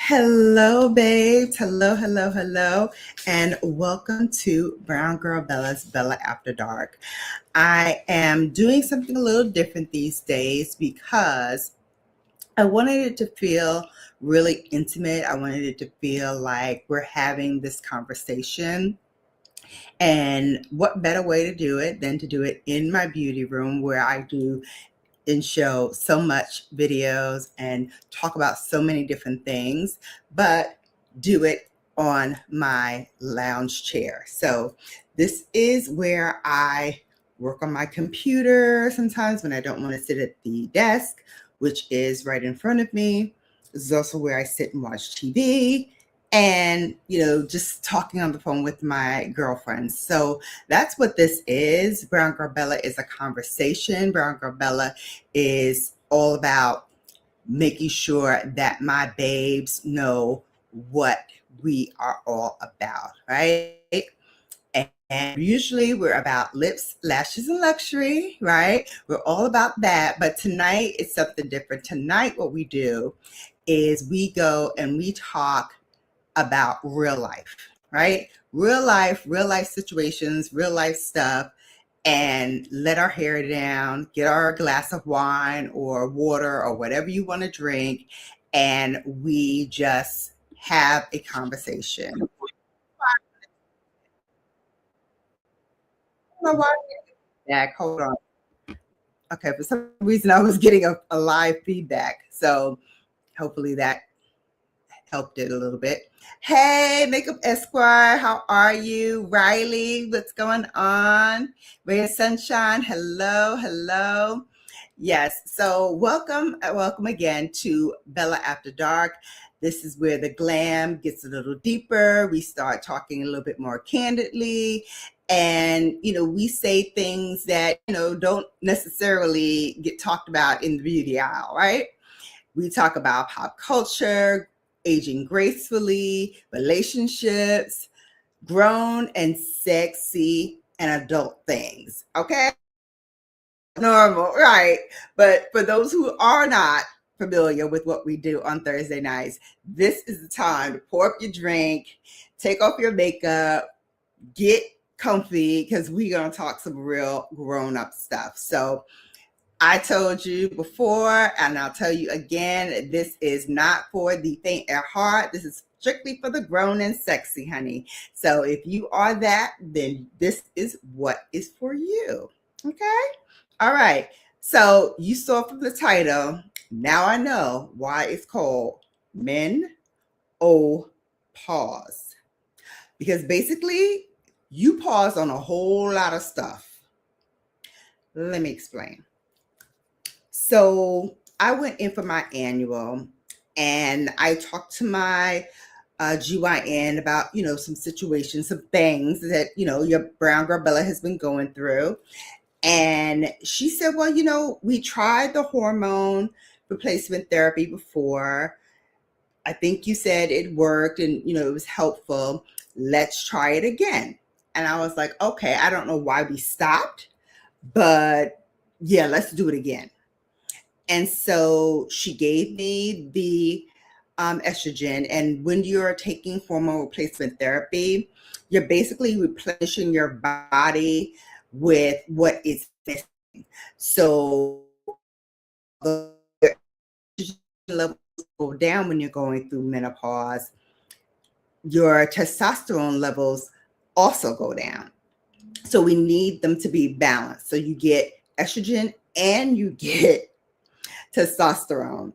Hello, babes. Hello, hello, hello. And welcome to Brown Girl Bella's Bella After Dark. I am doing something a little different these days because I wanted it to feel really intimate. I wanted it to feel like we're having this conversation. And what better way to do it than to do it in my beauty room where I do and show so much videos and talk about so many different things, but do it on my lounge chair. So this is where I work on my computer sometimes when I don't want to sit at the desk, which is right in front of me. This is also where I sit and watch TV and, just talking on the phone with my girlfriends. So that's what this is. Brown Girl Bella is a conversation. Brown Girl Bella is all about making sure that my babes know what we are all about, right? And usually we're about lips, lashes, and luxury, right? We're all about that. But tonight it's something different. Tonight, what we do is we go and we talk about real life, right? Real life situations, real life stuff, and let our hair down, get our glass of wine or water or whatever you want to drink, and we just have a conversation. Back, hold on. Okay, for some reason I was getting a live feedback, so hopefully that helped it a little bit. Hey, Makeup Esquire, how are you? Riley, what's going on? Ray of Sunshine, hello, hello. Yes, so welcome again to Bella After Dark. This is where the glam gets a little deeper. We start talking a little bit more candidly. And, we say things that, don't necessarily get talked about in the beauty aisle, right? We talk about pop culture, aging gracefully, relationships, grown and sexy and adult things. Okay. Normal, right? But for those who are not familiar with what we do on Thursday nights, this is the time to pour up your drink, take off your makeup, get comfy because we're going to talk some real grown up stuff. So I told you before, and I'll tell you again, this is not for the faint at heart. This is strictly for the grown and sexy, honey. So if you are that, then this is what is for you. Okay? All right. So you saw from the title, now I know why it's called Men O Pause. Because basically, you pause on a whole lot of stuff. Let me explain. So I went in for my annual and I talked to my GYN about, some situations, some things that, your brown girl Bella has been going through. And she said, well, we tried the hormone replacement therapy before. I think you said it worked and, it was helpful. Let's try it again. And I was like, okay, I don't know why we stopped, but yeah, let's do it again. And so she gave me the estrogen. And when you're taking hormone replacement therapy, you're basically replenishing your body with what is missing. So the estrogen levels go down when you're going through menopause. Your testosterone levels also go down. So we need them to be balanced. So you get estrogen and you get testosterone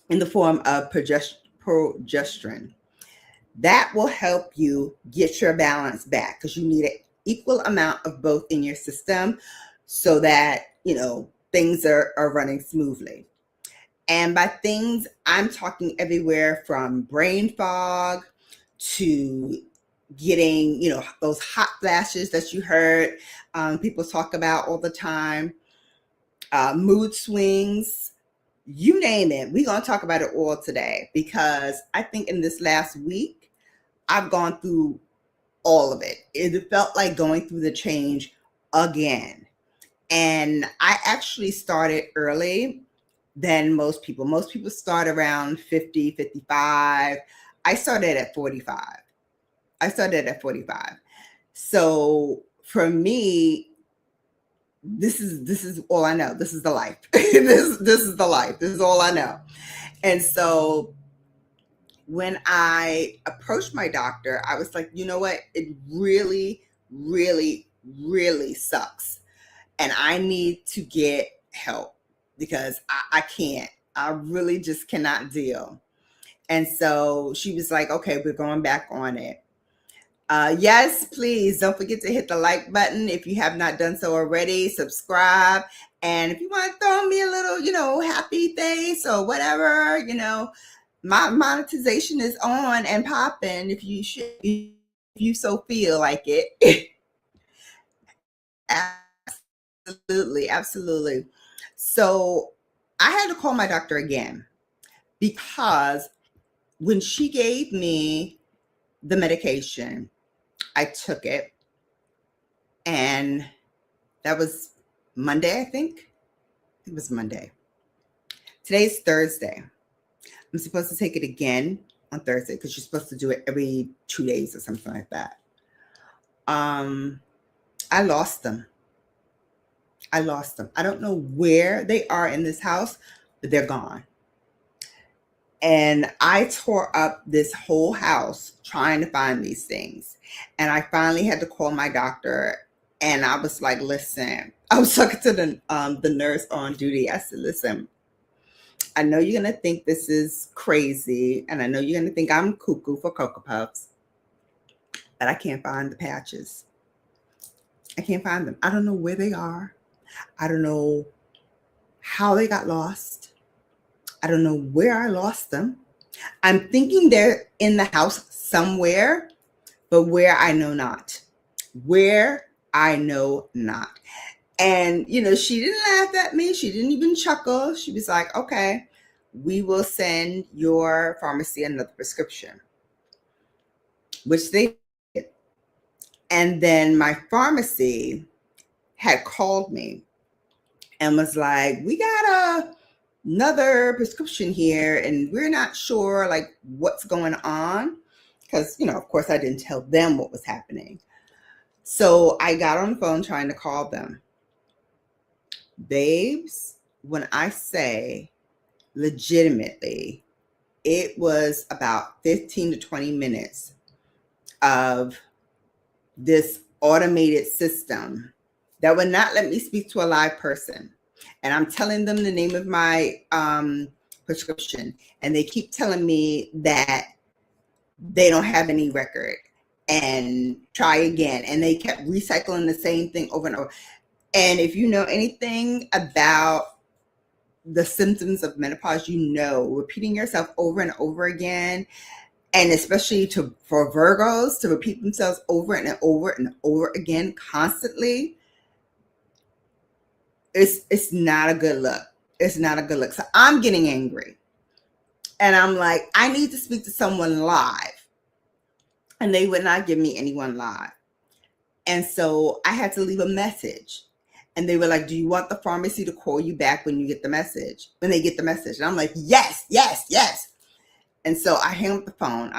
in the form of progesterone. That will help you get your balance back because you need an equal amount of both in your system so that, things are running smoothly. And by things, I'm talking everywhere from brain fog to getting, those hot flashes that you heard people talk about all the time, mood swings, you name it. We're going to talk about it all today because I think in this last week, I've gone through all of it. It felt like going through the change again. And I actually started early than most people. Most people start around 50, 55. I started at 45. So for me, this is all I know. This is the life. This is the life. This is all I know. And so when I approached my doctor, I was like, you know what? It really, really, really sucks. And I need to get help because I can't. I really just cannot deal. And so she was like, okay, we're going back on it. Yes, please don't forget to hit the like button if you have not done so already. Subscribe. And if you want to throw me a little, happy face or whatever, my monetization is on and popping if you so feel like it. Absolutely, absolutely. So I had to call my doctor again because when she gave me the medication, I took it, and that was Monday, I think. It was Monday. Today's Thursday. I'm supposed to take it again on Thursday because you're supposed to do it every 2 days or something like that. I lost them. I don't know where they are in this house, but they're gone. And I tore up this whole house trying to find these things. And I finally had to call my doctor. And I was like, listen, I was talking to the nurse on duty. I said, listen, I know you're going to think this is crazy. And I know you're going to think I'm cuckoo for Cocoa Puffs. But I can't find the patches. I can't find them. I don't know where they are. I don't know how they got lost. I don't know where I lost them. I'm thinking they're in the house somewhere, but where I know not. Where I know not. And, she didn't laugh at me. She didn't even chuckle. She was like, okay, we will send your pharmacy another prescription, which they did. And then my pharmacy had called me and was like, we got another prescription here and we're not sure like what's going on because of course I didn't tell them what was happening. So I got on the phone trying to call them. Babes, when I say legitimately, it was about 15 to 20 minutes of this automated system that would not let me speak to a live person. And I'm telling them the name of my prescription. And they keep telling me that they don't have any record and try again. And they kept recycling the same thing over and over. And if you know anything about the symptoms of menopause, repeating yourself over and over again, and especially for Virgos to repeat themselves over and over and over again constantly, it's not a good look. It's not a good look. So I'm getting angry. And I'm like, I need to speak to someone live. And they would not give me anyone live. And so I had to leave a message. And they were like, do you want the pharmacy to call you back when they get the message? And I'm like, yes, yes, yes. And so I hang up the phone.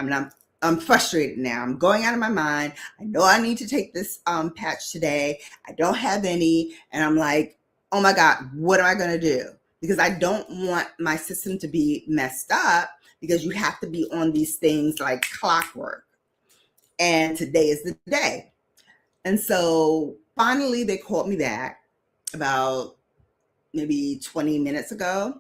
I'm frustrated now. I'm going out of my mind. I know I need to take this patch today. I don't have any. And I'm like, oh my God, what am I going to do? Because I don't want my system to be messed up because you have to be on these things like clockwork. And today is the day. And so finally they called me back about maybe 20 minutes ago.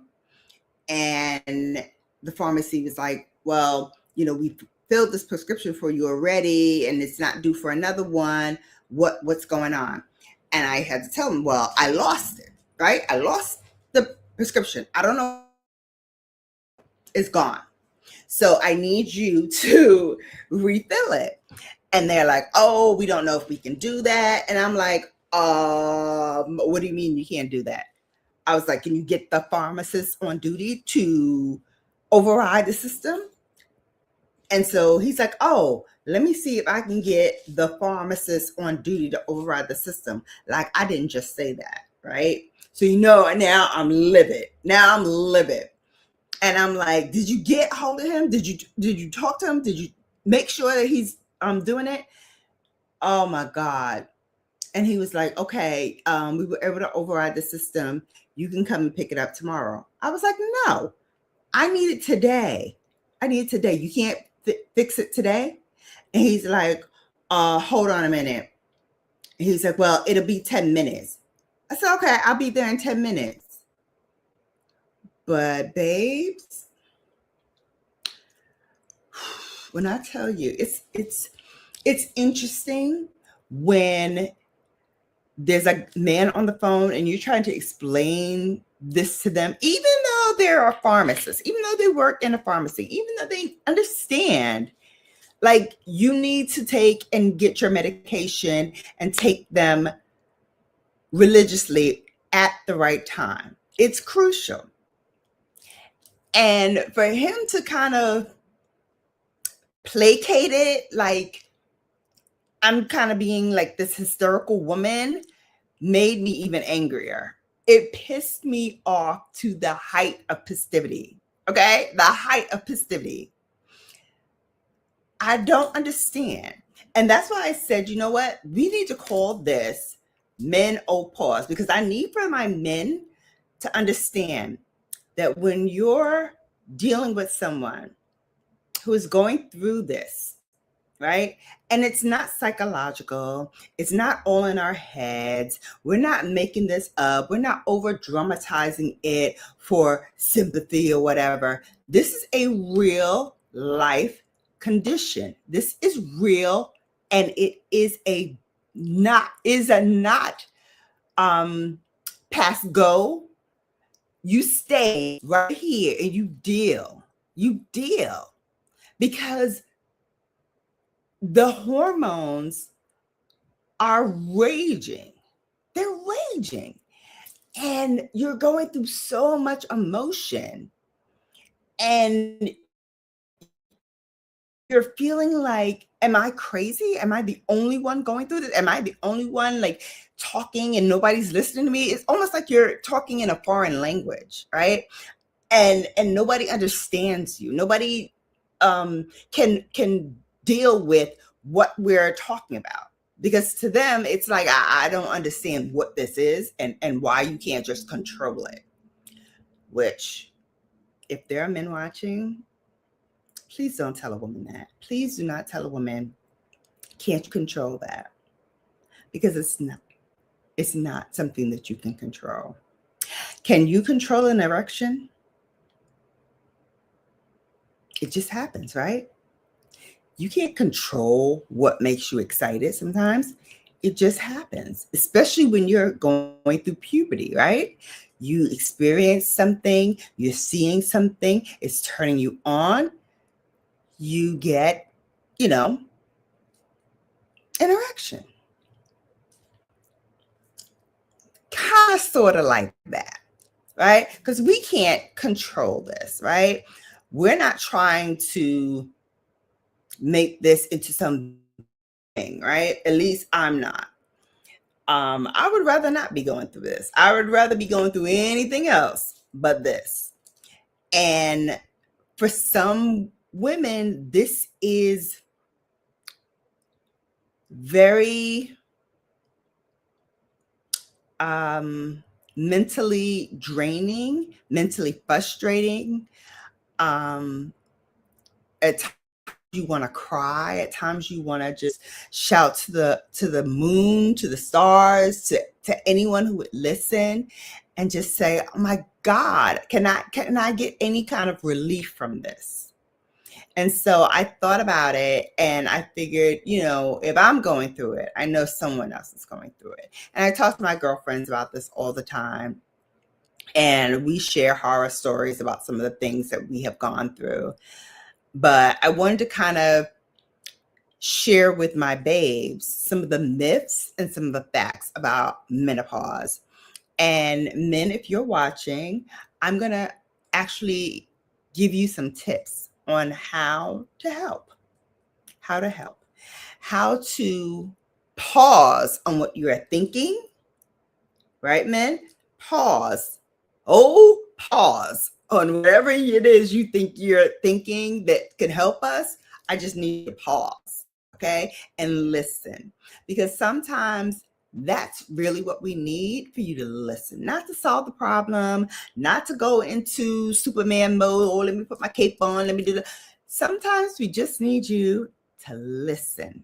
And the pharmacy was like, well, we filled this prescription for you already and it's not due for another one. What's going on? And I had to tell them, well, I lost it, right? I lost the prescription. I don't know. It's gone. So I need you to refill it. And they're like, oh, we don't know if we can do that. And I'm like, what do you mean you can't do that? I was like, can you get the pharmacist on duty to override the system? And so he's like, oh, let me see if I can get the pharmacist on duty to override the system. Like, I didn't just say that, right? So, you know, now I'm livid. Now I'm livid. And I'm like, did you get hold of him? Did you talk to him? Did you make sure that he's doing it? Oh my God. And he was like, okay, we were able to override the system. You can come and pick it up tomorrow. I was like, no, I need it today. I need it today. You can't fix it today? And he's like, hold on a minute. And he's like, well, it'll be 10 minutes. I said, okay, I'll be there in 10 minutes. But babes, when I tell you, it's interesting when there's a man on the phone and you're trying to explain this to them, even though they're a pharmacist, even though they work in a pharmacy, even though they understand, like, you need to take and get your medication and take them religiously at the right time. It's crucial. And for him to kind of placate it, like I'm kind of being like this hysterical woman, made me even angrier. It pissed me off to the height of festivity. Okay? The height of festivity. I don't understand. And that's why I said, you know what? We need to call this men pause, because I need for my men to understand that when you're dealing with someone who is going through this, right? And it's not psychological. It's not all in our heads. We're not making this up. We're not over dramatizing it for sympathy or whatever. This is a real life condition. This is real, and it is a not pass go. You stay right here and you deal because the hormones are raging. They're raging. And you're going through so much emotion. And you're feeling like, am I crazy? Am I the only one going through this? Am I the only one like talking and nobody's listening to me? It's almost like you're talking in a foreign language, right? And nobody understands you. Nobody can deal with what we're talking about, because to them it's like, I don't understand what this is and why you can't just control it. Which, if there are men watching, please don't tell a woman that. Please do not tell a woman, can't you control that? Because it's not something that you can control. Can you control an erection? It just happens, right? You can't control what makes you excited sometimes. It just happens, especially when you're going through puberty, right? You experience something, you're seeing something, it's turning you on. You get, an erection. Kind of sort of like that, right? Because we can't control this, right? We're not trying to make this into something, right? At least I'm not. I would rather not be going through this. I would rather be going through anything else but this. And for some women, this is very mentally draining, mentally frustrating. At times you want to cry. At times you want to just shout to the moon, to the stars, to anyone who would listen, and just say, "Oh my God, can I get any kind of relief from this?" And so I thought about it, and I figured, if I'm going through it, I know someone else is going through it. And I talk to my girlfriends about this all the time. And we share horror stories about some of the things that we have gone through. But I wanted to kind of share with my babes some of the myths and some of the facts about menopause. And men, if you're watching, I'm going to actually give you some tips on how to help, how to pause on what you are thinking, right, men? pause. Pause on whatever it is you think you're thinking that can help us. I just need to pause, okay, and listen, because sometimes that's really what we need, for you to listen, not to solve the problem, not to go into Superman mode. Oh, let me put my cape on, let me do that. Sometimes we just need you to listen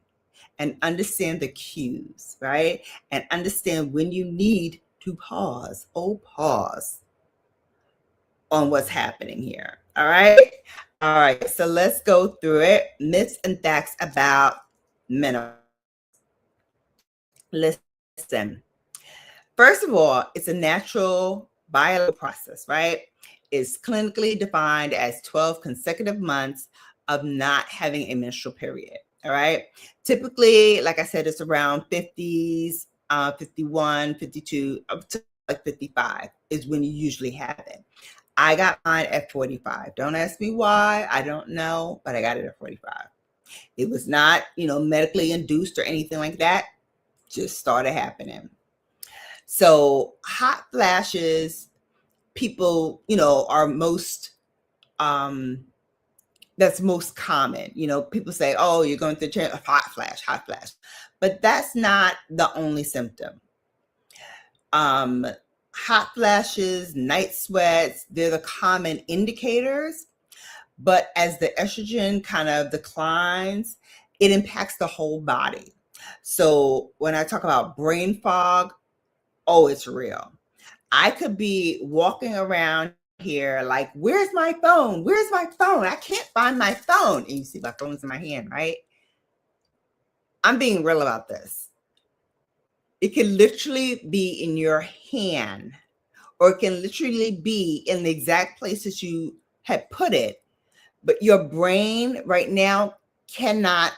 and understand the cues, right? And understand when you need to pause. Pause on what's happening here. All right. All right. So let's go through it. Myths and facts about menopause. Listen. First of all, it's a natural biological process, right? It's clinically defined as 12 consecutive months of not having a menstrual period. All right. Typically, like I said, it's around 50s, 51, 52, up to like 55 is when you usually have it. I got mine at 45. Don't ask me why. I don't know, but I got it at 45. It was not, medically induced or anything like that. Just started happening. So hot flashes, people, are most, that's most common. People say, oh, you're going through a hot flash. But that's not the only symptom. Hot flashes, night sweats, they're the common indicators. But as the estrogen kind of declines, it impacts the whole body. So when I talk about brain fog, it's real. I could be walking around here like, where's my phone? Where's my phone? I can't find my phone. And you see my phone's in my hand, right? I'm being real about this. It can literally be in your hand, or it can literally be in the exact place that you had put it. But your brain right now cannot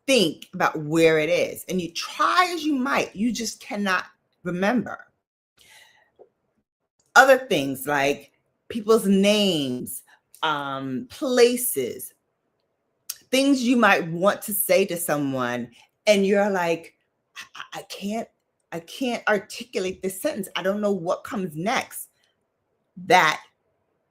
think about where it is. And you try as you might, you just cannot remember. Other things like people's names, places, things you might want to say to someone, and you're like, I can't articulate this sentence. I don't know what comes next. That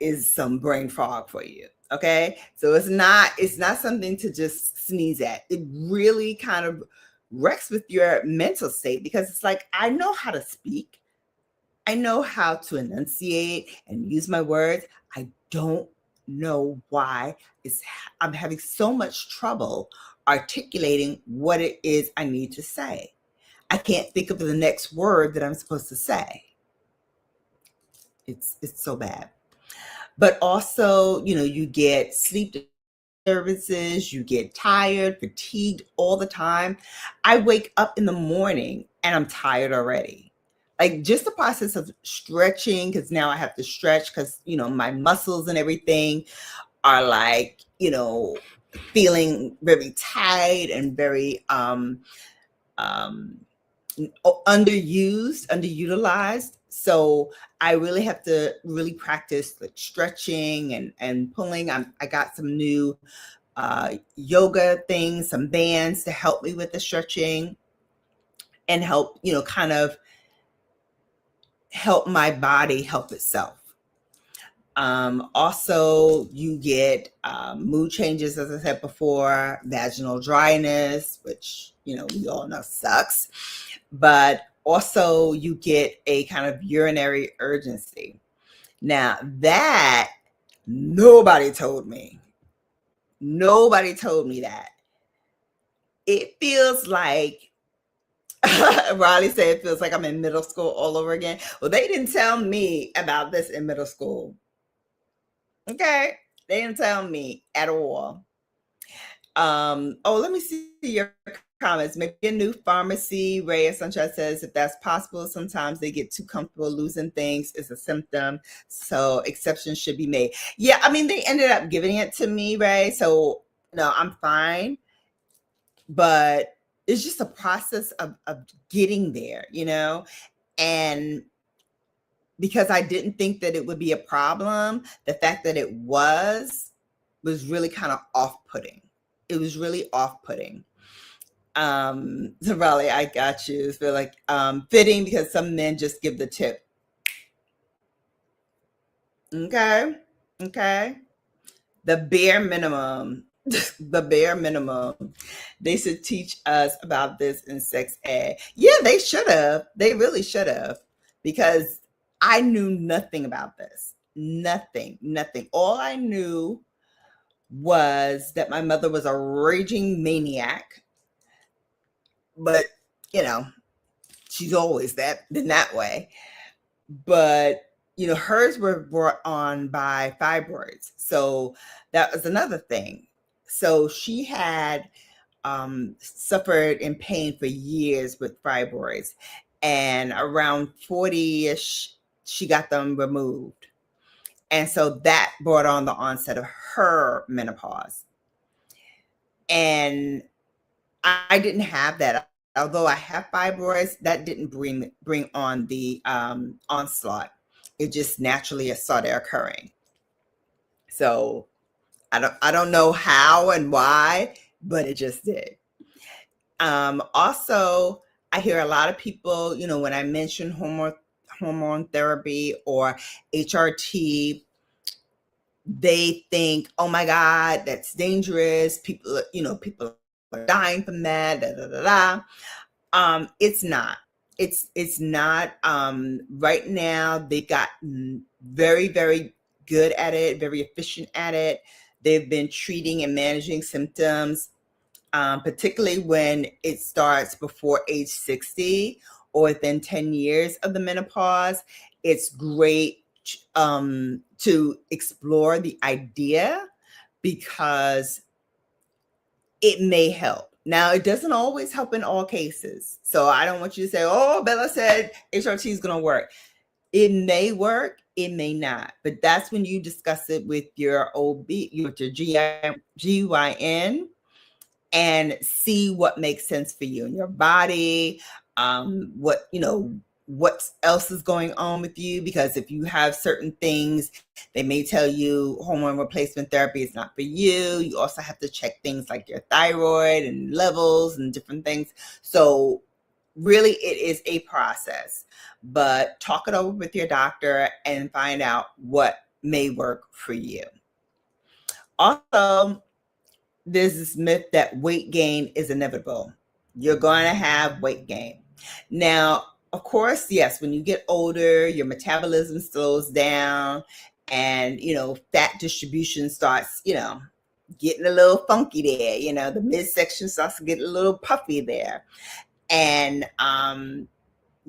is some brain fog for you. Okay. So it's not something to just sneeze at. It really kind of wrecks with your mental state, because it's like, I know how to speak. I know how to enunciate and use my words. I don't know why I'm having so much trouble articulating what it is I need to say. I can't think of the next word that I'm supposed to say. It's so bad. But also, you get sleep disturbances, you get tired, fatigued all the time. I wake up in the morning and I'm tired already. Like, just the process of stretching, because now I have to stretch because, my muscles and everything are like, feeling very tight and very underutilized. So I really have to really practice like stretching and pulling. I got some new yoga things, some bands to help me with the stretching and help, kind of help my body help itself. Also, you get mood changes, as I said before, vaginal dryness, which, we all know sucks. But also you get a kind of urinary urgency. Now that nobody told me. Nobody told me that. It feels like, Riley said it feels like I'm in middle school all over again. Well, they didn't tell me about this in middle school. Okay. They didn't tell me at all. Let me see your comments. Maybe a new pharmacy. Ray of Sunshine says, if that's possible, sometimes they get too comfortable losing things is a symptom. So exceptions should be made. Yeah, I mean, they ended up giving it to me, Ray. So I'm fine. But it's just a process of getting there, and because I didn't think that it would be a problem, the fact that it was really kind of off-putting. It was really off-putting. So Raleigh, I got you. It's feel like fitting because some men just give the tip. Okay. Okay. The bare minimum. The bare minimum. They should teach us about this in sex ed. Yeah, they should have. They really should have. Because I knew nothing about this. Nothing. Nothing. All I knew was that my mother was a raging maniac, but you know, she's always been that way. But hers were brought on by fibroids, so that was another thing. So she had suffered in pain for years with fibroids, and around 40ish she got them removed, and so that brought on the onset of her menopause. And I didn't have that. Although I have fibroids, that didn't bring on the onslaught. It just naturally started occurring. So I don't know how and why, but it just did. Also, I hear a lot of people, when I mention hormone therapy or HRT, they think, oh my God, that's dangerous. People are dying from that. Da, da, da, da. It's not. It's not. Right now, they've gotten very, very good at it, very efficient at it. They've been treating and managing symptoms, particularly when it starts before age 60 or within 10 years of the menopause. It's great to explore the idea because it may help. Now, it doesn't always help in all cases. So I don't want you to say, oh, Bella said HRT is going to work. It may work, it may not. But that's when you discuss it with your with your GYN, and see what makes sense for you and your body. What else is going on with you, because if you have certain things, they may tell you hormone replacement therapy is not for you. You also have to check things like your thyroid and levels and different things. So really it is a process, but talk it over with your doctor and find out what may work for you. Also, there's this myth that weight gain is inevitable. You're going to have weight gain. Now, of course, yes, when you get older, your metabolism slows down, and fat distribution starts, getting a little funky there. The midsection starts to get a little puffy there. And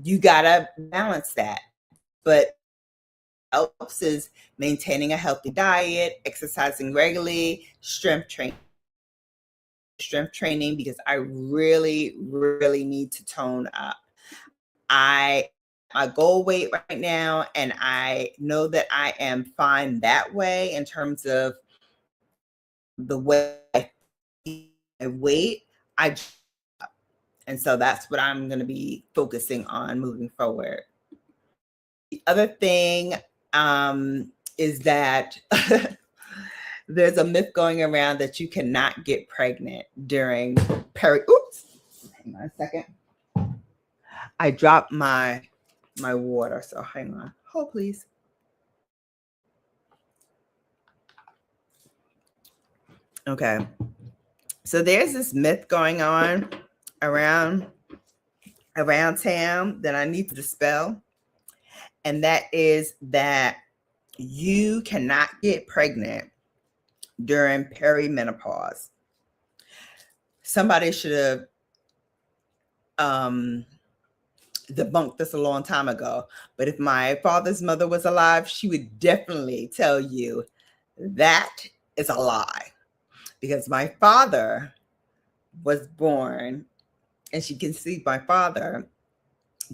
you got to balance that. But helps is maintaining a healthy diet, exercising regularly, strength training, because I really, really need to tone up. My goal weight right now, and I know that I am fine that way in terms of the way I weight. And so that's what I'm going to be focusing on moving forward. The other thing is that there's a myth going around that you cannot get pregnant during oops, hang on a second. I dropped my water, so hang on. Hold, please. Okay. So there's this myth going on around town that I need to dispel. And that is that you cannot get pregnant during perimenopause. Somebody should have debunked this a long time ago. But if my father's mother was alive, she would definitely tell you that is a lie. Because my father was born, and she conceived my father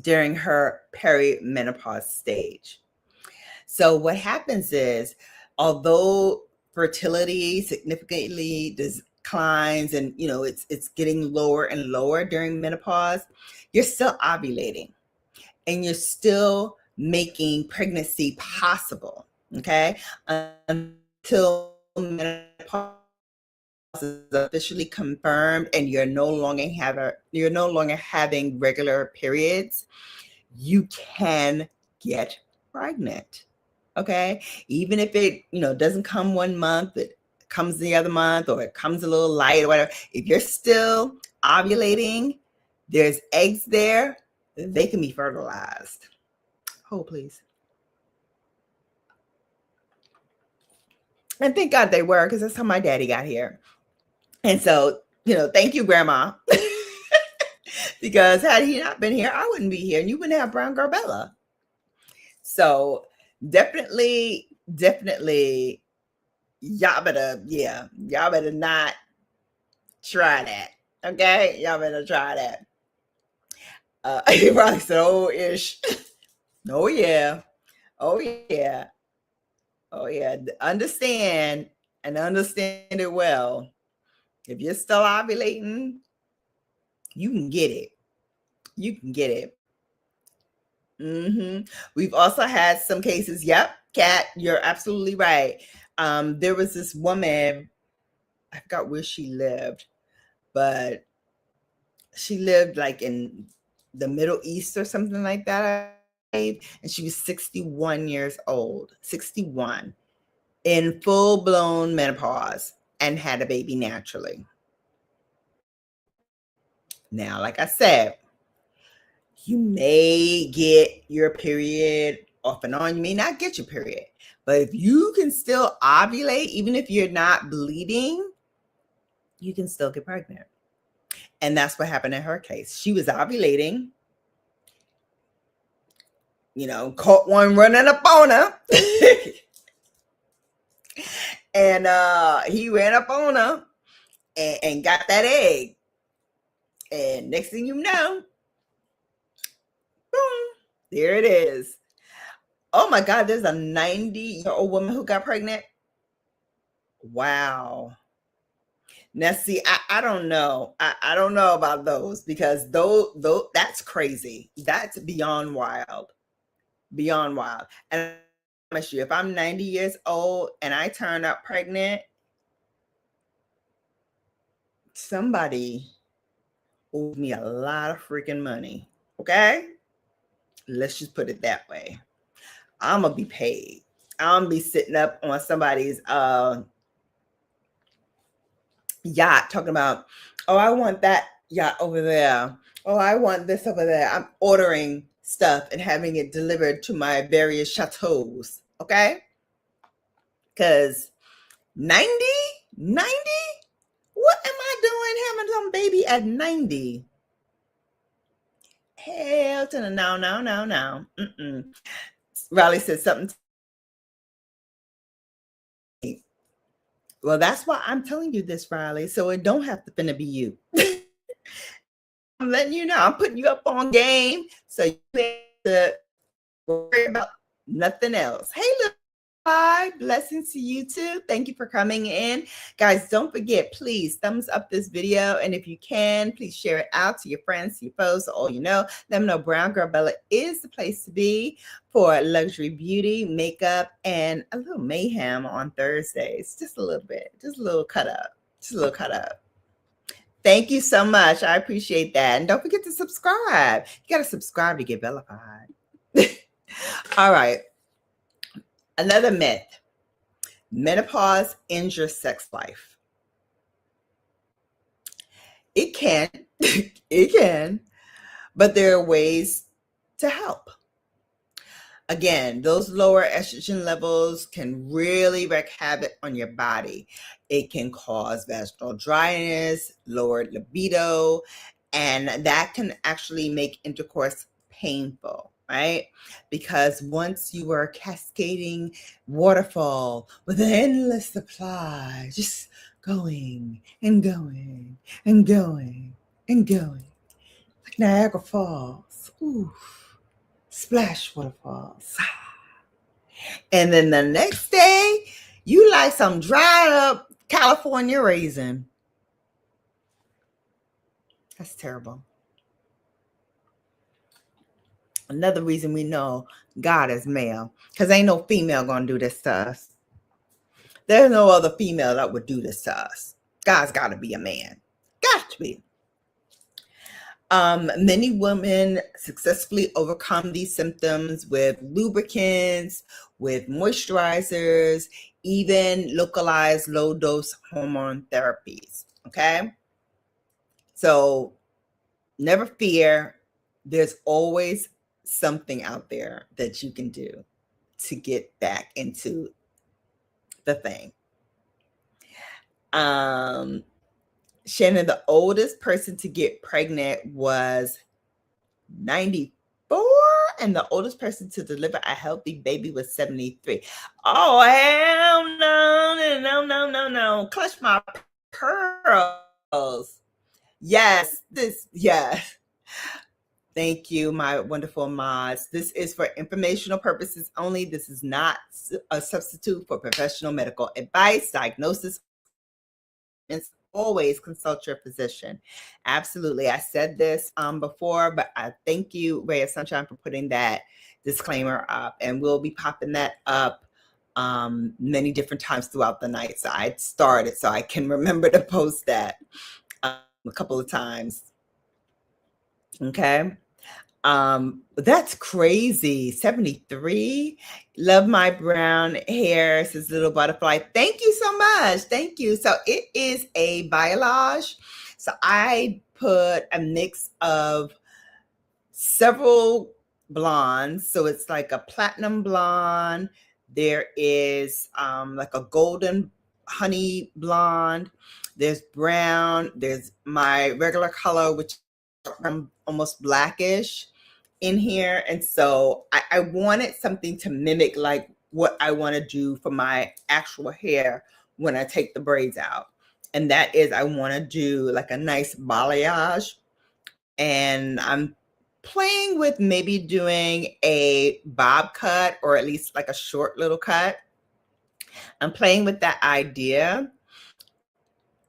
during her perimenopause stage. So what happens is, although fertility significantly declines, and it's getting lower and lower during menopause, you're still ovulating and you're still making pregnancy possible. Okay, until menopause is officially confirmed and you're no longer having regular periods, you can get pregnant. Okay. Even if it, doesn't come 1 month, it comes the other month, or it comes a little light or whatever. If you're still ovulating, there's eggs there, they can be fertilized. Hold, please. And thank God they were, because that's how my daddy got here. And so, thank you, Grandma. Because had he not been here, I wouldn't be here, and you wouldn't have brown girl Bella. So definitely, y'all better not try that. Okay, y'all better try that. He probably said, "Oh, ish." Oh yeah, oh yeah, oh yeah. Understand it well. If you're still ovulating, you can get it. You can get it. We've also had some cases. Yep, Kat, you're absolutely right. There was this woman, I forgot where she lived, but she lived like in the Middle East or something like that. And she was 61 years old, 61, in full blown menopause, and had a baby naturally. Now, like I said, you may get your period off and on. You may not get your period. But if you can still ovulate, even if you're not bleeding, you can still get pregnant. And that's what happened in her case. She was ovulating, caught one running up on her. And he ran up on her and got that egg. And next thing you know, boom, there it is. Oh my God, there's a 90-year-old woman who got pregnant. Wow. Now, see, I don't know. I don't know about those, because those that's crazy. That's beyond wild. Beyond wild. And I promise you, if I'm 90 years old and I turn up pregnant, somebody owes me a lot of freaking money. Okay? Let's just put it that way. I'm gonna be paid. I'm gonna be sitting up on somebody's yacht talking about, oh, I want that yacht over there. Oh, I want this over there. I'm ordering stuff and having it delivered to my various chateaus. Okay? Because 90? What am I doing having some baby at 90? Hell to the no. Riley said something. Well, that's why I'm telling you this, Riley, so it don't have to finna be you. I'm letting you know. I'm putting you up on game, so you have to worry about nothing else. Hey, look. Hi, blessings to you too. Thank you for coming in. Guys, don't forget, please thumbs up this video. And if you can, please share it out to your friends, to your foes, so all you know. Let them know Brown Girl Bella is the place to be for luxury beauty, makeup, and a little mayhem on Thursdays. Just a little bit. Just a little cut up. Just a little cut up. Thank you so much. I appreciate that. And don't forget to subscribe. You got to subscribe to get Bellafied. All right. Another myth. Menopause ends your sex life. It can. It can. But there are ways to help. Again, those lower estrogen levels can really wreak havoc on your body. It can cause vaginal dryness, lowered libido, and that can actually make intercourse painful, right? Because once you are a cascading waterfall with an endless supply, just going and going and going and going, like Niagara Falls. Ooh. Splash waterfalls. And then the next day, you like some dried up California raisin. That's terrible. Another reason we know God is male, because ain't no female gonna do this to us. There's no other female that would do this to us. God's got to be a man. Got to be. Many women successfully overcome these symptoms with lubricants, with moisturizers, even localized low dose hormone therapies. Okay. So never fear. There's always something out there that you can do to get back into the thing. Shannon, the oldest person to get pregnant was 94, and the oldest person to deliver a healthy baby was 73. Oh, hell no, no, no, no, no. Clutch my pearls. Yes, yes. Thank you, my wonderful mods. This is for informational purposes only. This is not a substitute for professional medical advice, diagnosis. Always consult your physician. Absolutely. I said this before, but I thank you, Ray of Sunshine, for putting that disclaimer up. And we'll be popping that up many different times throughout the night. So I started so I can remember to post that a couple of times. Okay. That's crazy. 73. Love my brown hair, says Little Butterfly. Thank you so much. Thank you. So it is a biolage. So I put a mix of several blondes. So it's like a platinum blonde. There is like a golden honey blonde. There's brown. There's my regular color, which is almost blackish in here. And so I wanted something to mimic like what I want to do for my actual hair when I take the braids out. And that is, I want to do like a nice balayage. And I'm playing with maybe doing a bob cut, or at least like a short little cut. I'm playing with that idea.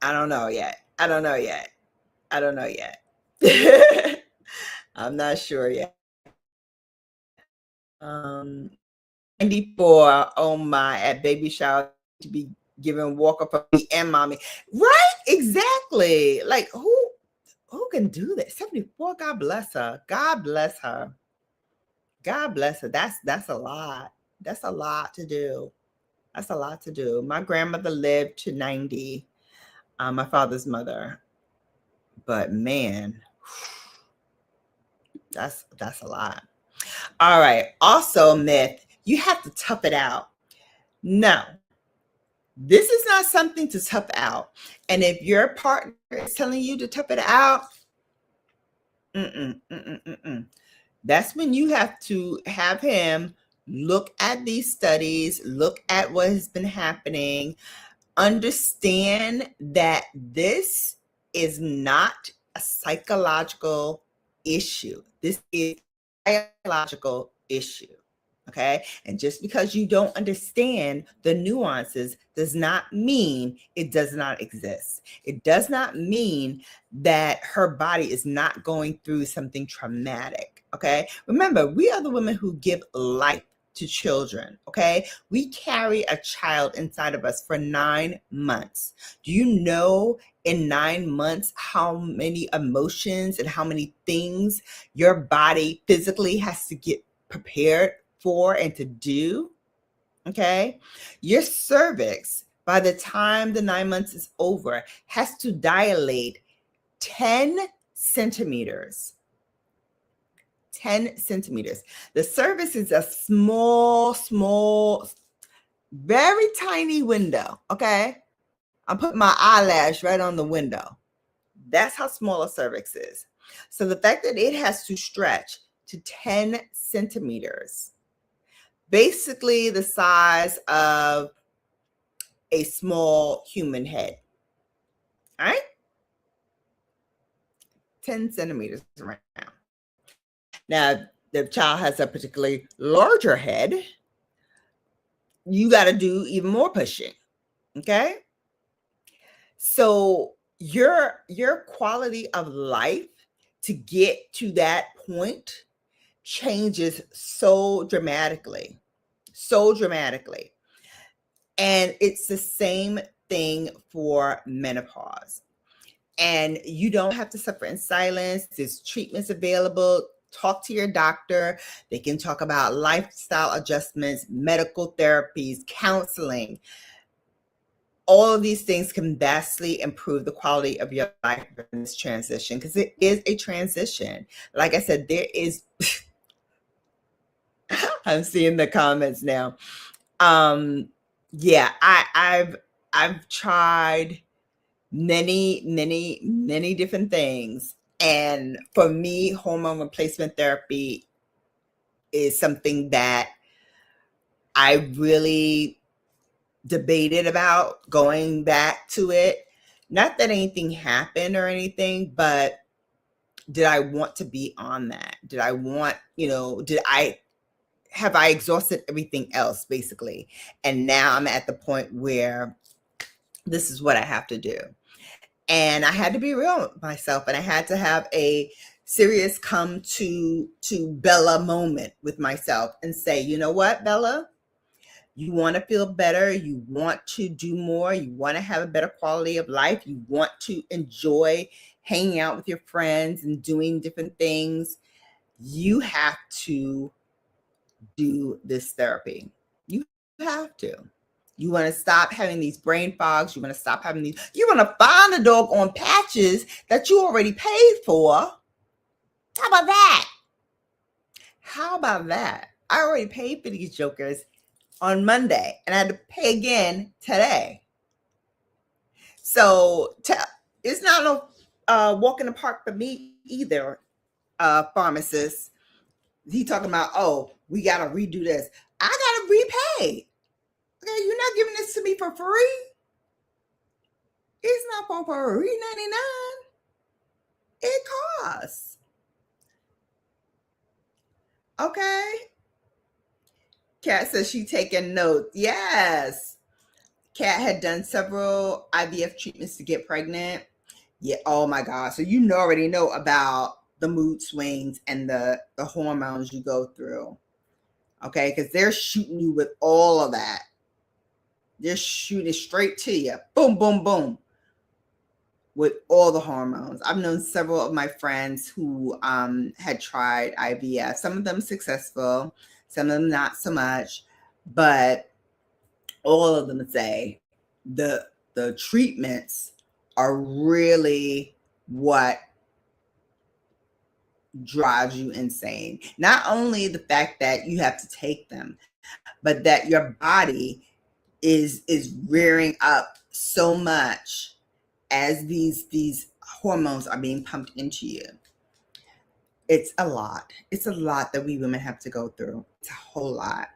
I don't know yet. I'm not sure yet. 94. Oh my, at baby shower to be giving walker for me and mommy. Right? Exactly. Like who can do that? 74. God bless her. God bless her. God bless her. That's a lot. That's a lot to do. That's a lot to do. My grandmother lived to 90, my father's mother. But man, that's a lot. All right. Also, myth, you have to tough it out. No, this is not something to tough out. And if your partner is telling you to tough it out, that's when you have to have him look at these studies, look at what has been happening, understand that this is not a psychological issue. This is a biological issue. Okay. And just because you don't understand the nuances does not mean it does not exist. It does not mean that her body is not going through something traumatic. Okay. Remember, we are the women who give life to children. Okay. We carry a child inside of us for 9 months. Do you know in 9 months how many emotions and how many things your body physically has to get prepared for and to do? Okay. Your cervix, by the time the 9 months is over, has to dilate 10 centimeters. 10 centimeters. The cervix is a small, very tiny window. Okay. I'm putting my eyelash right on the window. That's how small a cervix is. So the fact that it has to stretch to 10 centimeters, basically the size of a small human head. All right. 10 centimeters right now. Now, the child has a particularly larger head, you got to do even more pushing. Okay. So your quality of life to get to that point changes so dramatically. And it's the same thing for menopause. And you don't have to suffer in silence. There's treatments available. Talk to your doctor. They can talk about lifestyle adjustments, medical therapies, counseling. All of these things can vastly improve the quality of your life in this transition, because it is a transition. Like I said, there is, I'm seeing the comments now. Yeah, I've tried many different things. And for me, hormone replacement therapy is something that I really debated about going back to it. Not that anything happened or anything, but did I want to be on that? Did I want, have I exhausted everything else basically? And now I'm at the point where this is what I have to do. And I had to be real with myself, and I had to have a serious come to Bella moment with myself and say, you know what, Bella? You want to feel better. You want to do more. You want to have a better quality of life. You want to enjoy hanging out with your friends and doing different things. You have to do this therapy. You have to. You want to stop having these brain fogs. You want to stop having these. You want to find the doggone patches that you already paid for. How about that? How about that? I already paid for these jokers on Monday, and I had to pay again today. So it's not no walk in the park for me either, pharmacist. He talking about, oh, we got to redo this. I got to repay. Okay, you're not giving this to me for free. It's not for free $3.99. It costs. Okay. Kat says she taking notes. Yes. Kat had done several IVF treatments to get pregnant. Yeah. Oh my God. So you already know about the mood swings and the hormones you go through. Okay. Because they're shooting you with all of that. They're shooting it straight to you. Boom, boom, boom. With all the hormones. I've known several of my friends who had tried IVF. Some of them successful, some of them not so much, but all of them say the treatments are really what drives you insane. Not only the fact that you have to take them, but that your body is rearing up so much as these hormones are being pumped into you. It's a lot. It's a lot that we women have to go through. It's a whole lot.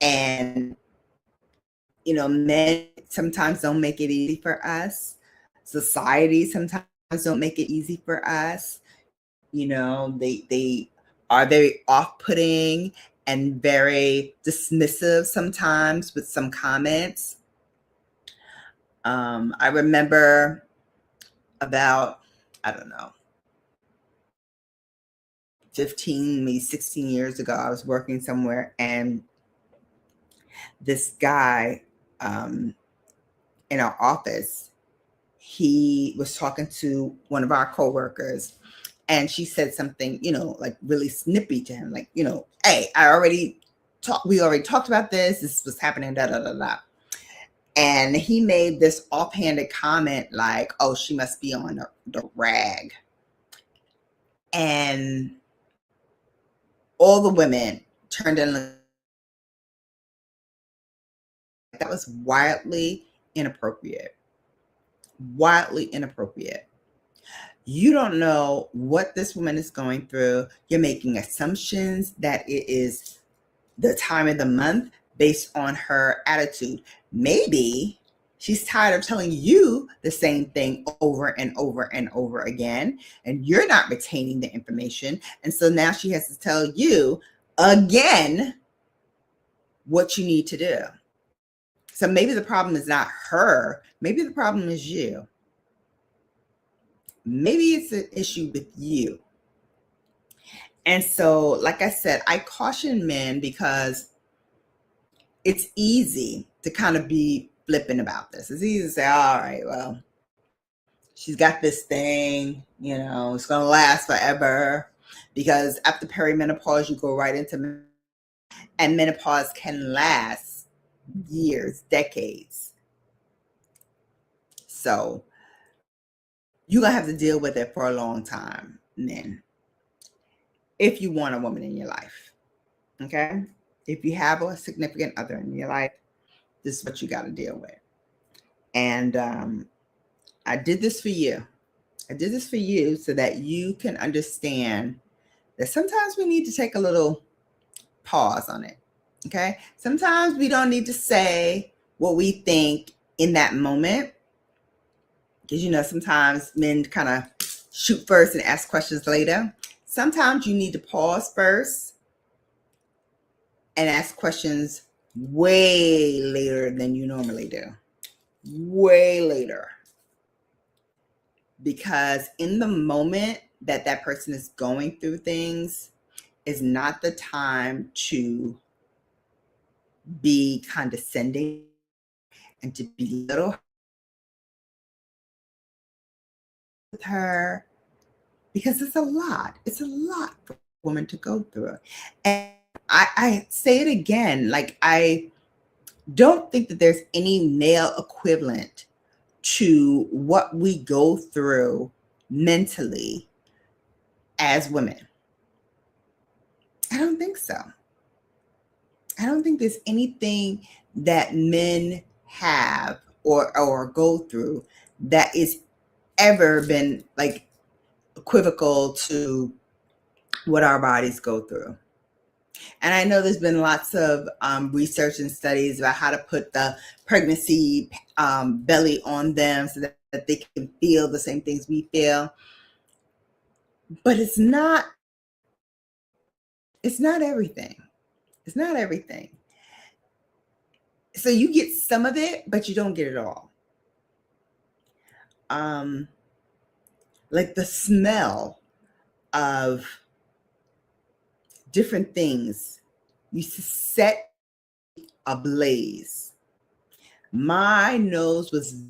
And, men sometimes don't make it easy for us. Society sometimes don't make it easy for us. They are very off-putting and very dismissive sometimes with some comments. I remember about, I don't know, 15, maybe 16 years ago, I was working somewhere, and this guy in our office, he was talking to one of our coworkers, and she said something, like really snippy to him, like, hey, we already talked about this. This was happening, da da da da. And he made this offhanded comment like, oh, she must be on the rag. And all the women turned in. That was wildly inappropriate. Wildly inappropriate. You don't know what this woman is going through. You're making assumptions that it is the time of the month based on her attitude. Maybe she's tired of telling you the same thing over and over and over again, and you're not retaining the information. And so now she has to tell you again what you need to do. So maybe the problem is not her. Maybe the problem is you. Maybe it's an issue with you. And so, like I said, I caution men because it's easy to kind of be flippant about this. It's easy to say, all right, well, she's got this thing, it's going to last forever, because after perimenopause, you go right into, and menopause can last years, decades. So you're going to have to deal with it for a long time, men, if you want a woman in your life. Okay? If you have a significant other in your life, this is what you got to deal with. And I did this for you. I did this for you so that you can understand that sometimes we need to take a little pause on it. Okay? Sometimes we don't need to say what we think in that moment, because sometimes men kind of shoot first and ask questions later. Sometimes you need to pause first and ask questions way later than you normally do. Way later. Because in the moment that person is going through things is not the time to be condescending and to belittle with her, because it's a lot. It's a lot for a woman to go through. And I say it again, like, I don't think that there's any male equivalent to what we go through mentally as women. I don't think so. I don't think there's anything that men have or go through that is ever been like equivocal to what our bodies go through. And I know there's been lots of research and studies about how to put the pregnancy belly on them so that they can feel the same things we feel. But it's not everything. It's not everything. So you get some of it, but you don't get it all. Like the smell of different things used to set ablaze. My nose was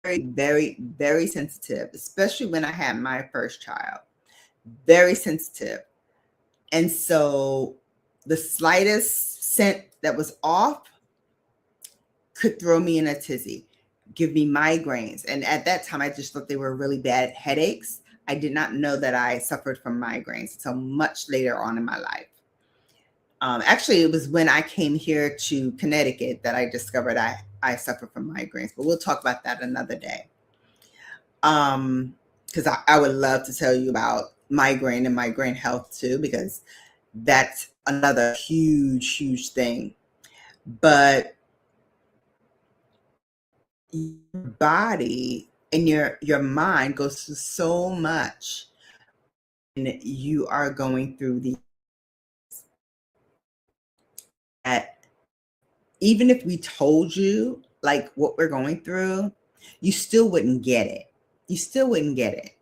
very, very, very sensitive, especially when I had my first child. Very sensitive. And so the slightest scent that was off could throw me in a tizzy, give me migraines. And at that time, I just thought they were really bad headaches. I did not know that I suffered from migraines until much later on in my life. Actually, it was when I came here to Connecticut that I discovered I suffer from migraines, but we'll talk about that another day. Because I would love to tell you about migraine and migraine health too, because that's another huge, huge thing. But your body and your mind goes through so much, and you are going through the that even if we told you like what we're going through, you still wouldn't get it. You still wouldn't get it.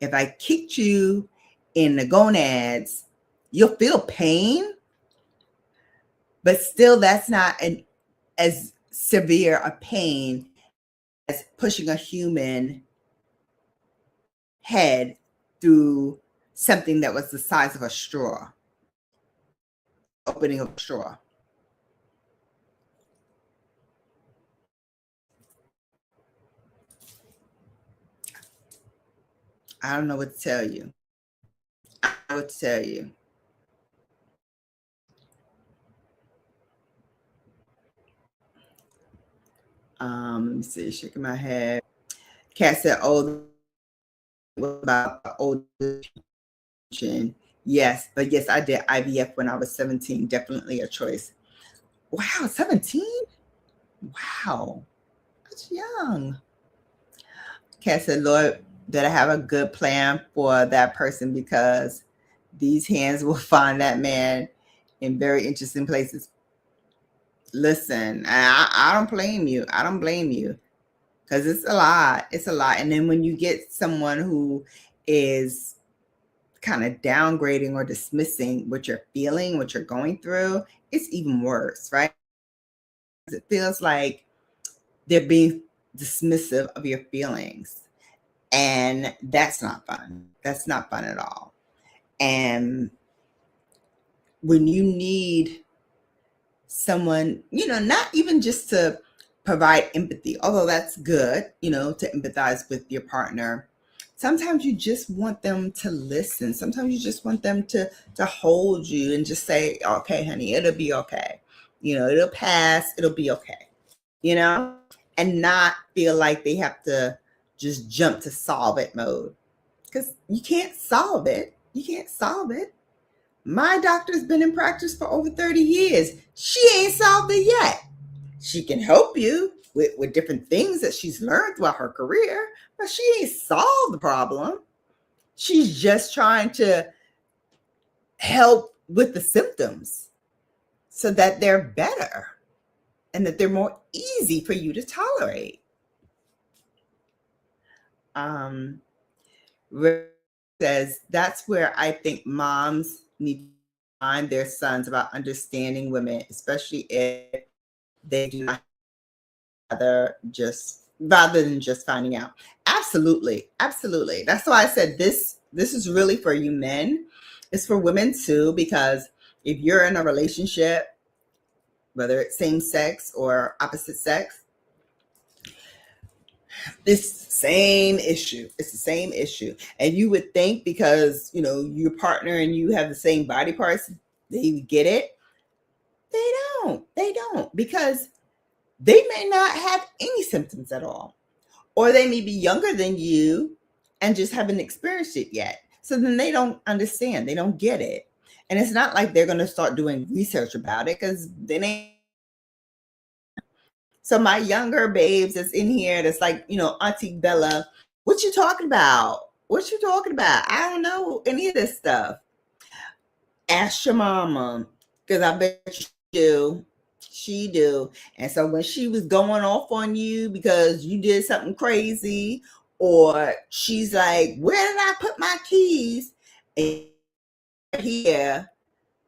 If I kicked you in the gonads, you'll feel pain, but still that's not as severe a pain as pushing a human head through something that was the size of a straw, opening of a straw. I don't know what to tell you. I don't know what to tell you. Let me see, shaking my head. Cat said, "Oh, what about the older generation?" Yes, but yes, I did IVF when I was 17. Definitely a choice. Wow, 17? Wow, that's young. Cat said, "Lord, that I have a good plan for that person, because these hands will find that man in very interesting places." Listen, I don't blame you. I don't blame you, because it's a lot. It's a lot. And then when you get someone who is kind of downgrading or dismissing what you're feeling, what you're going through, it's even worse, right? It feels like they're being dismissive of your feelings. And that's not fun. That's not fun at all. And when you need someone, not even just to provide empathy, although that's good, to empathize with your partner. Sometimes you just want them to listen. Sometimes you just want them to hold you and just say, okay, honey, it'll be okay. It'll pass. It'll be okay. And not feel like they have to just jump to solve it mode. Because you can't solve it. You can't solve it. My doctor's been in practice for over 30 years. She ain't solved it yet. She can help you with different things that she's learned throughout her career, but she ain't solved the problem. She's just trying to help with the symptoms so that they're better and that they're more easy for you to tolerate. Rick says, that's where I think moms need to remind their sons about understanding women, especially if they do not rather than just finding out. Absolutely. That's why I said this is really for you men. It's for women too, because if you're in a relationship, whether it's same sex or opposite sex, it's the same issue. And you would think because your partner and you have the same body parts, they would get it. They don't, because they may not have any symptoms at all, or they may be younger than you and just haven't experienced it yet. So then they don't understand, they don't get it. And it's not like they're going to start doing research about it, because then they. So my younger babes that's in here, that's like, Auntie Bella, what you talking about? I don't know any of this stuff. Ask your mama, because I bet you do. She do. And so when she was going off on you because you did something crazy, or she's like, where did I put my keys? And here,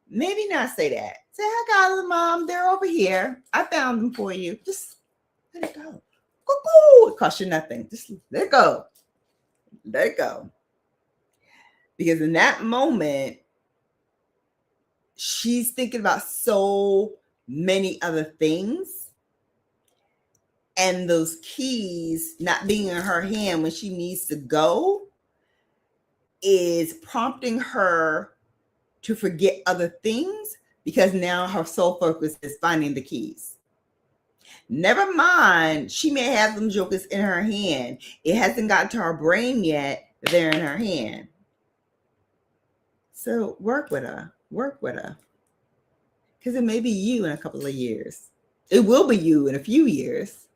maybe not say that. Say, I got them, Mom. They're over here. I found them for you. Just let it go. Cuckoo. It costs you nothing. Just let it go. Let it go. Because in that moment, she's thinking about so many other things. And those keys not being in her hand when she needs to go is prompting her to forget other things, because now her sole focus is finding the keys. Never mind, she may have them jokers in her hand. It hasn't gotten to her brain yet. They're in her hand. So work with her. Because it may be you in a couple of years. It will be you in a few years.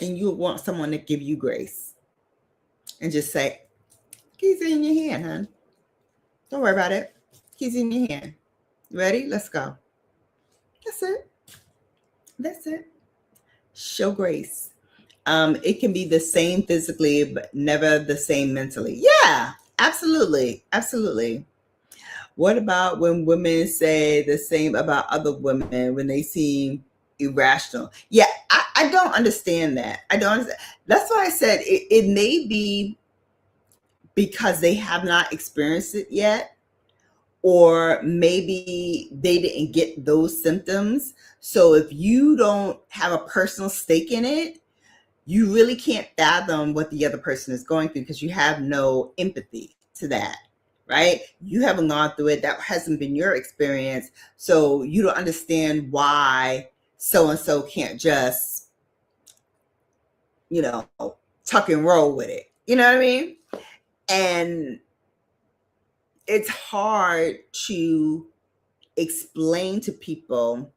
And you'll want someone to give you grace and just say, keys are in your hand, hon. Don't worry about it. Keys in your hand. Ready? Let's go. That's it. Show grace. It can be the same physically, but never the same mentally. Yeah, absolutely. What about when women say the same about other women when they seem irrational? Yeah, I don't understand that. I don't understand. That's why I said it may be because they have not experienced it yet, or maybe they didn't get those symptoms. So if you don't have a personal stake in it, you really can't fathom what the other person is going through, because you have no empathy to that, right? You haven't gone through it. That hasn't been your experience. So you don't understand why so-and-so can't just, tuck and roll with it. You know what I mean? And it's hard to explain to people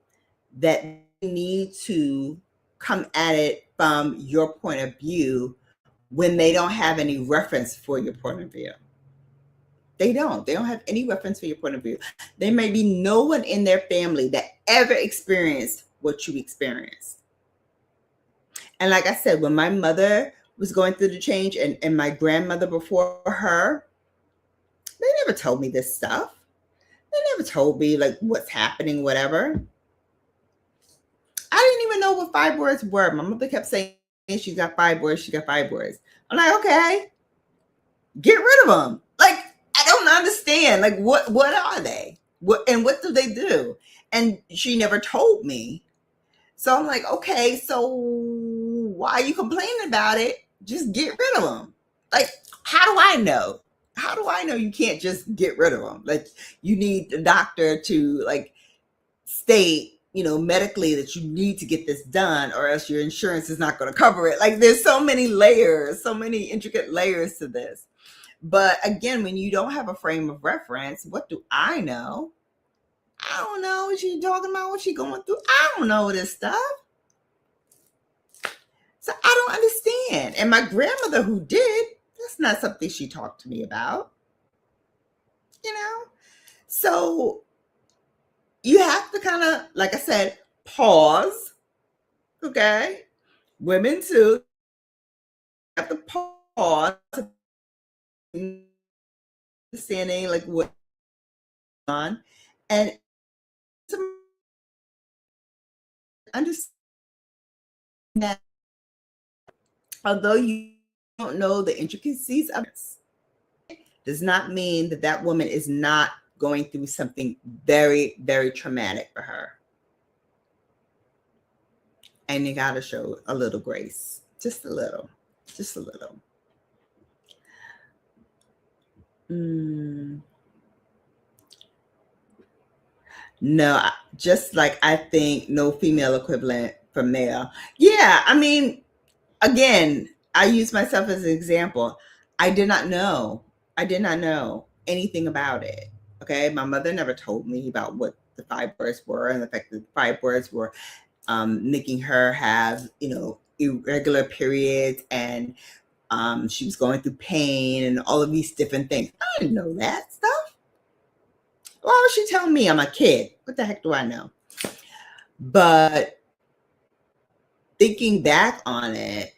that they need to come at it from your point of view when they don't have any reference for your point of view. They don't have any reference for your point of view. There may be no one in their family that ever experienced what you experienced. And like I said, when my mother was going through the change, and my grandmother before her, they never told me this stuff. They never told me like what's happening, whatever. I didn't even know what fibroids were. My mother kept saying she's got fibroids, she got fibroids. I'm like, okay, get rid of them. Like, I don't understand. Like, what are they? What do they do? And she never told me. So I'm like, okay, so why are you complaining about it? Just get rid of them. Like, how do I know? How do I know you can't just get rid of them? Like, you need the doctor to like state, medically that you need to get this done, or else your insurance is not going to cover it. Like, there's so many layers, so many intricate layers to this. But again, when you don't have a frame of reference, what do I know? I don't know what she's talking about, what she's going through. I don't know this stuff. So I don't understand. And my grandmother, who did, that's not something she talked to me about. So you have to kind of, like I said, pause. Okay. Women too have to pause, understanding like what's on, and understand that although you don't know the intricacies of it, does not mean that that woman is not going through something very, very traumatic for her. And you got to show a little grace, just a little. No, just like I think no female equivalent for male. Yeah, I mean, again, I use myself as an example. I did not know anything about it. Okay, my mother never told me about what the fibroids were, and the fact that the fibroids were making her have, irregular periods, and she was going through pain and all of these different things. I didn't know that stuff. Why would she tell me? I'm a kid. What the heck do I know? But thinking back on it,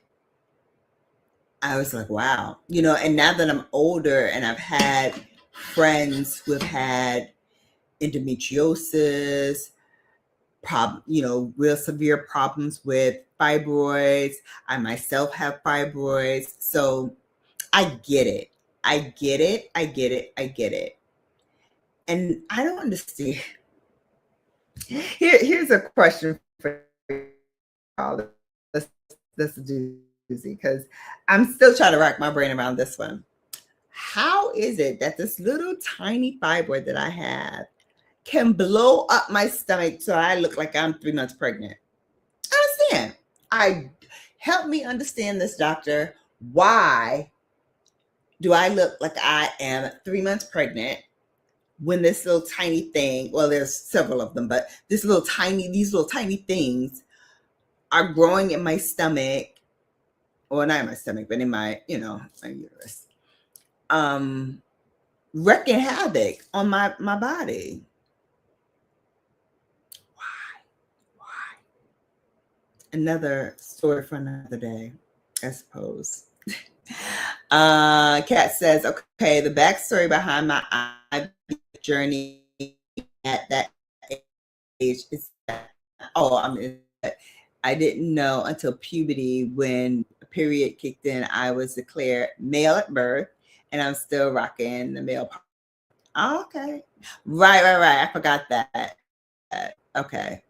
I was like, wow, and now that I'm older and I've had friends who have had endometriosis, real severe problems with fibroids. I myself have fibroids. So I get it. And I don't understand. Here's a question for y'all. This doozy, because I'm still trying to rack my brain around this one. How is it that this little tiny fibroid that I have can blow up my stomach so I look like I'm 3 months pregnant? I understand. Help me understand this, doctor. Why do I look like I am 3 months pregnant when this little tiny thing, well, there's several of them, but these little tiny things are growing in my stomach, or not in my stomach, but in my, my uterus, wreaking havoc on my body. Why? Another story for another day, I suppose. Kat says, okay, the backstory behind my journey at that age is that, I didn't know until puberty, when a period kicked in, I was declared male at birth, and I'm still rocking the male part. Oh, okay. Right. I forgot that. Okay.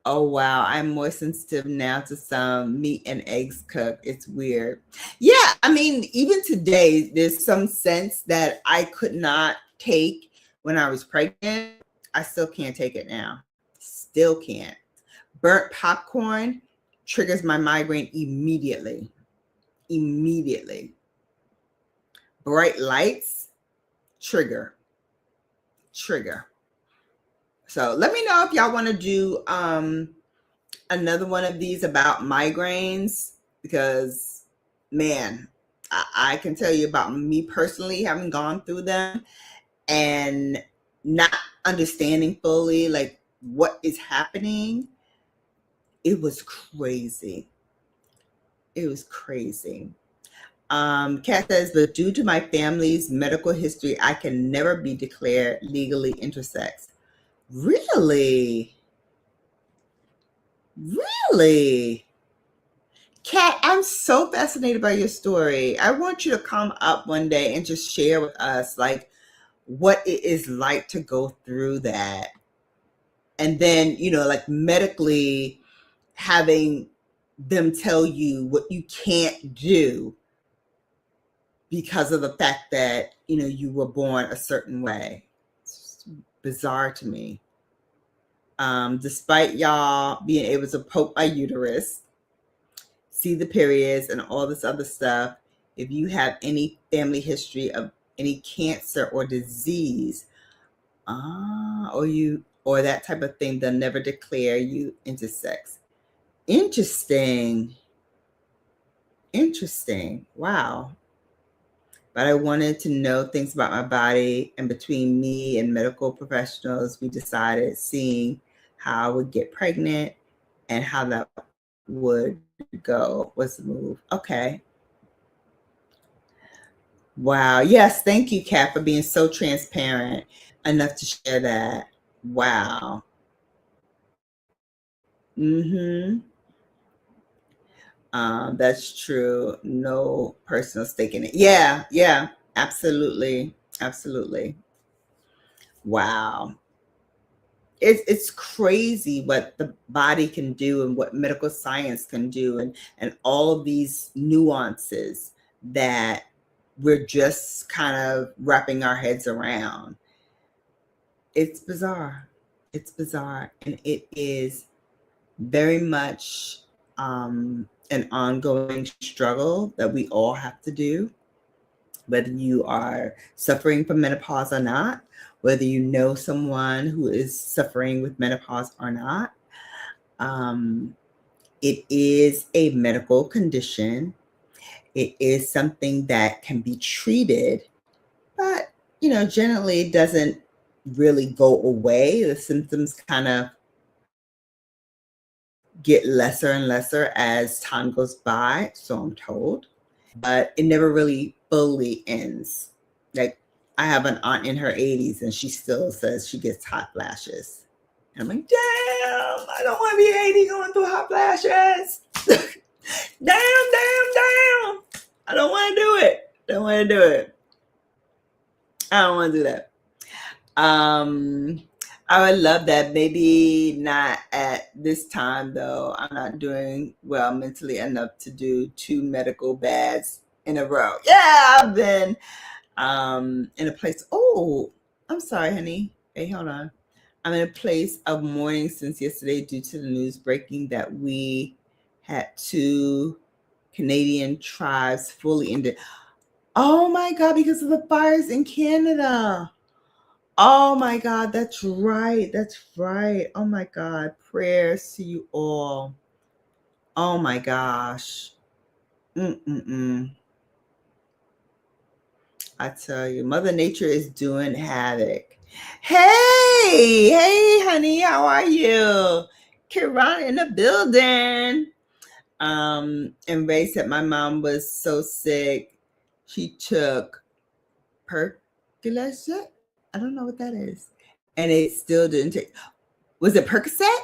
Oh, wow. I'm more sensitive now to some meat and eggs cooked. It's weird. Yeah. I mean, even today, there's some scents that I could not take when I was pregnant. I still can't take it now. Still can't. Burnt popcorn triggers my migraine immediately. Bright lights, trigger. So let me know if y'all want to do another one of these about migraines, because, man, I can tell you about me personally having gone through them and not understanding fully like what is happening. It was crazy. Kat says, but due to my family's medical history, I can never be declared legally intersex. Really? Really? Kat, I'm so fascinated by your story. I want you to come up one day and just share with us like what it is like to go through that. And then, like medically having them tell you what you can't do because of the fact that, you were born a certain way. It's bizarre to me. Despite y'all being able to poke my uterus, see the periods and all this other stuff, if you have any family history of any cancer or disease, or that type of thing, they'll never declare you intersex. Interesting. Interesting. Wow. But I wanted to know things about my body, and between me and medical professionals, we decided seeing how I would get pregnant and how that would go was the move. Okay. Wow. Yes. Thank you, Kat, for being so transparent enough to share that. Wow. Mm-hmm. That's true. No personal stake in it. Yeah. Yeah. Absolutely. Absolutely. Wow. It's crazy what the body can do and what medical science can do, and all of these nuances that we're just kind of wrapping our heads around. It's bizarre. It's bizarre. And it is very much an ongoing struggle that we all have to do, whether you are suffering from menopause or not, whether you know someone who is suffering with menopause or not. Um, it is a medical condition. It is something that can be treated, but generally it doesn't really go away. The symptoms kind of get lesser and lesser as time goes by, so I'm told. But it never really fully ends. Like, I have an aunt in her 80s and she still says she gets hot flashes. And I'm like, damn, I don't want to be 80 going through hot flashes. Damn. I don't want to do it. I don't want to do that. I would love that. Maybe not at this time, though. I'm not doing well mentally enough to do 2 medical bads in a row. Yeah, I've been in a place. Oh, I'm sorry, honey. Hey, hold on. I'm in a place of mourning since yesterday due to the news breaking that we had 2 Canadian tribes fully ended. Oh my God, because of the fires in Canada. Oh my God, that's right. That's right. Oh my God. Prayers to you all. Oh my gosh. Mm-mm-mm. I tell you, Mother Nature is doing havoc. Hey, honey, how are you? Kiran in the building. And Ray said my mom was so sick. She took Percocet. I don't know what that is. And it still didn't take. Was it Percocet?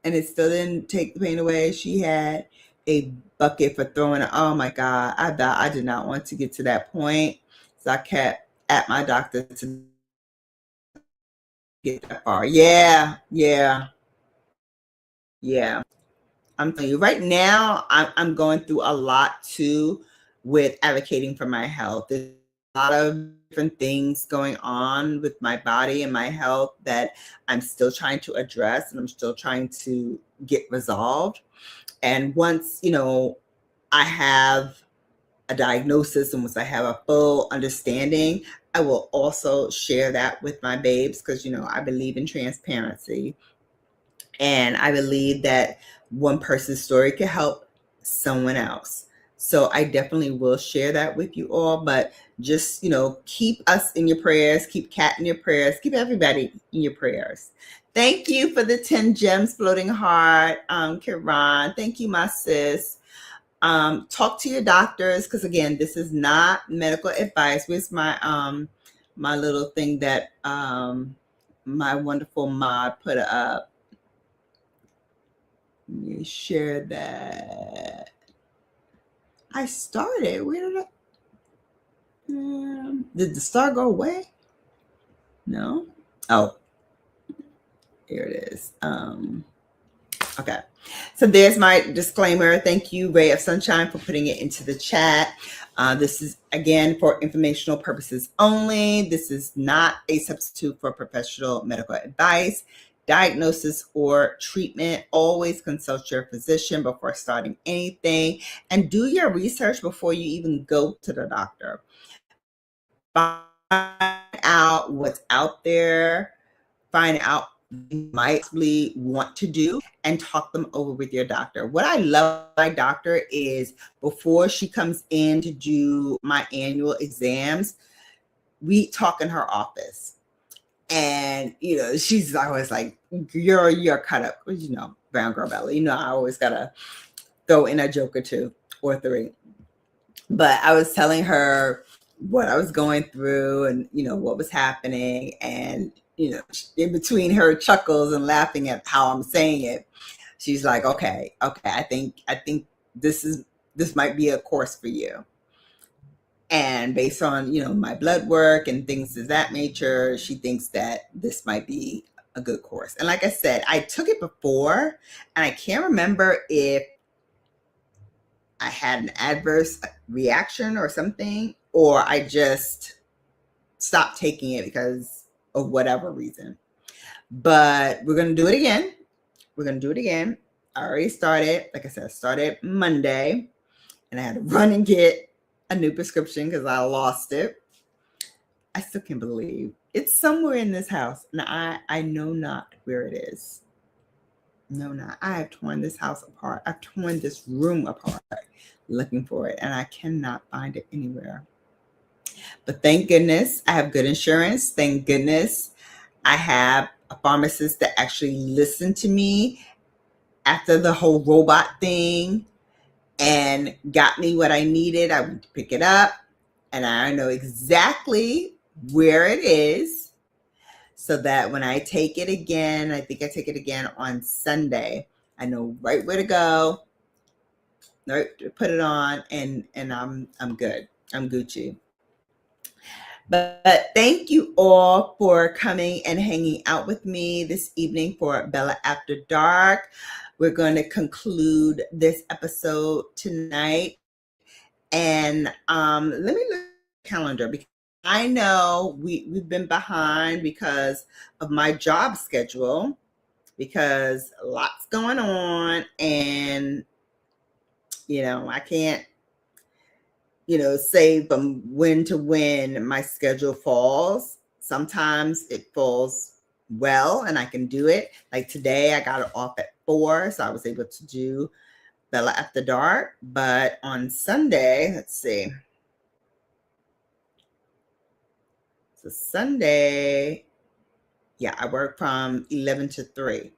And it still didn't take the pain away. She had a bucket for throwing it. Oh my God. I did not want to get to that point. So I kept at my doctor to get that far. Yeah. I'm telling you, right now, I'm going through a lot too with advocating for my health. There's a lot of different things going on with my body and my health that I'm still trying to address and I'm still trying to get resolved. And once, I have a diagnosis and once I have a full understanding, I will also share that with my babes because, I believe in transparency. And I believe that one person's story could help someone else. So I definitely will share that with you all, but just, keep us in your prayers, keep Kat in your prayers, keep everybody in your prayers. Thank you for the 10 gems floating heart, Kiran. Thank you, my sis. Talk to your doctors because again, this is not medical advice. Where's my little thing that my wonderful mod put up? Let me share that. I started. Where did did the star go away? No. Oh, here it is. Okay. So there's my disclaimer. Thank you, Ray of Sunshine, for putting it into the chat. This is, again, for informational purposes only. This is not a substitute for professional medical advice, diagnosis, or treatment. Always consult your physician before starting anything, and do your research before you even go to the doctor. Find out what's out there. Find out what you might possibly want to do, and talk them over with your doctor. What I love my doctor is, before she comes in to do my annual exams, we talk in her office. And, she's always like, you're cut up. Brown girl belly. I always got to throw in a joke or two or three. But I was telling her what I was going through and, what was happening. And, in between her chuckles and laughing at how I'm saying it, she's like, okay, I think this might be a course for you. And based on, my blood work and things of that nature, she thinks that this might be a good course. And like I said, I took it before, and I can't remember if I had an adverse reaction or something, or I just stopped taking it because of whatever reason. But we're going to do it again. I already started. Like I said, I started Monday, and I had to run and get a new prescription because I lost it. I still can't believe it's somewhere in this house, and I know not where it is. No, not. I have torn this house apart. I've torn this room apart looking for it, and I cannot find it anywhere. But thank goodness I have good insurance. Thank goodness I have a pharmacist that actually listened to me after the whole robot thing and got me what I needed. I went to pick it up, and I know exactly where it is, so that when I take it again, I think I take it again on Sunday, I know right where to go, right to put it on, and I'm good. I'm Gucci. But thank you all for coming and hanging out with me this evening for Bella After Dark. We're going to conclude this episode tonight. And let me look at the calendar, because I know we've been behind because of my job schedule, because lots going on, and I can't say from when to when my schedule falls. Sometimes it falls well and I can do it. Like today, I got it off at 4, so I was able to do Bella After Dark. But on Sunday, let's see. So Sunday, yeah, I work from 11 to 3.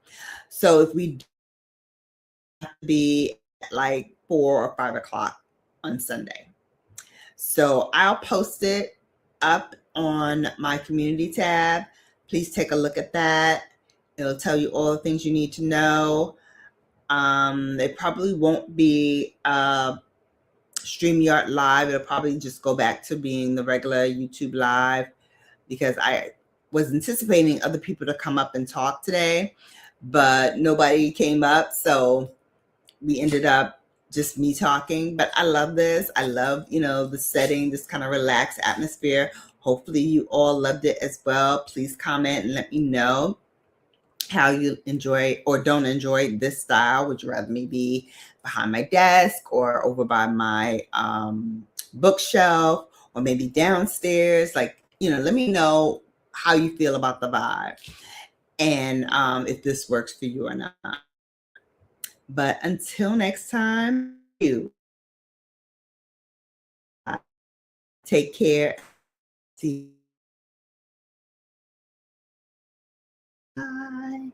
So if we have to be at like 4 or 5 o'clock on Sunday. So I'll post it up on my community tab. Please take a look at that. It'll tell you all the things you need to know. It probably won't be StreamYard Live. It'll probably just go back to being the regular YouTube Live, because I was anticipating other people to come up and talk today, but nobody came up. So we ended up just me talking. But I love this. I love, the setting, this kind of relaxed atmosphere. Hopefully you all loved it as well. Please comment and let me know how you enjoy or don't enjoy this style. Would you rather me be behind my desk or over by my bookshelf, or maybe downstairs? Like, let me know how you feel about the vibe, and if this works for you or not. But until next time, you take care. See you. Bye.